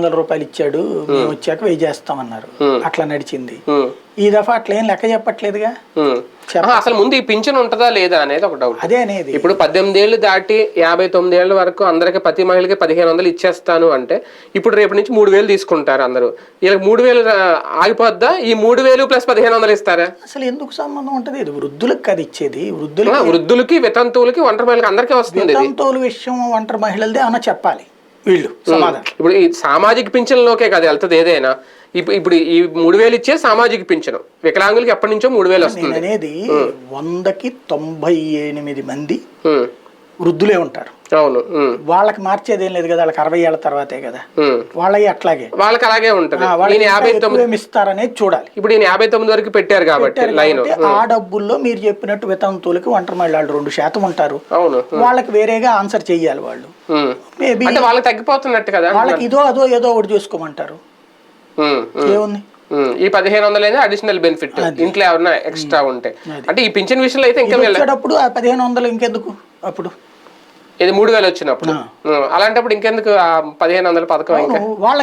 రూపాయలు ఇచ్చాడు మేము వచ్చాక 1000 చేస్తామన్నారు. అట్లా నడిచింది. ఈ దఫా అట్లా ఏం లెక్క చెప్పట్లేదుగా. అసలు ముందు ఈ పింఛన్ ఉంటుందా లేదా అనేది ఒక డౌట్. అదే అనేది ఇప్పుడు 18 ఏళ్ళు దాటి 59 ఏళ్ల వరకు అందరికి ప్రతి మహిళకి 1500 ఇచ్చేస్తాను అంటే ఇప్పుడు రేపు నుంచి 3000 తీసుకుంటారు అందరూ. వీళ్ళకి 3000 ఆగిపోద్దా? ఈ 3000 ప్లస్ 1500 ఇస్తారా? అసలు ఎందుకు సంబంధం ఉంటది? ఇది వృద్ధులకు కదా ఇచ్చేది. వృద్ధులకి వితంతువులకి ఒంటరి మహిళకి అందరికీ వస్తుంది. వితంతువుల విషయం ఒంటరి మహిళలదే అన్న చెప్పాలి వీళ్ళు సమాధానం. ఇప్పుడు ఈ సామాజిక పింఛన్లోకే కదా వెళ్తుంది ఏదైనా. ఇప్పుడు ఈ 3000 ఇచ్చే సామాజిక పింఛను వికలాంగులకి ఎప్పటి నుంచో 3000 వస్తుంది అనేది. 100కి 98 మంది వృద్ధులే ఉంటారు. అవును. వాళ్ళకి మార్చేదేం లేదు కదా. వాళ్ళకి 60 ఏళ్ల తర్వాతే కదా. వాళ్ళకి అట్లాగే వాళ్ళకి అలాగే ఉంటుంది. ఇస్తారనేది చూడాలి. ఇప్పుడు ఈయన 59 వరకు పెట్టారు కాబట్టి లైన్ ఆ డబ్బుల్లో మీరు చెప్పినట్టు వితంతువులకి ఒంటరి మహిళలు 2% ఉంటారు. అవును. వాళ్ళకి వేరేగా ఆన్సర్ చెయ్యాలి వాళ్ళు. మేబీ అంటే వాళ్ళకి తగ్గిపోతున్నట్టు కదా. వాళ్ళకి అదో ఏదో ఒకటి చూసుకోమంటారు. ఏముంది ఈ 1500 అడిషనల్ బెనిఫిట్ ఇంట్లో ఎవరన్నా ఎక్స్ట్రా ఉంటే. అంటే ఈ పింఛన్ విషయంలో అయితే ఇంకా వెళ్ళేటప్పుడు ఆ 1500 ఇంకెందుకు అప్పుడు ఇది 3000 వచ్చినప్పుడు అలాంటప్పుడు ఇంకెందుకు 1500 పథకం ఇంకా.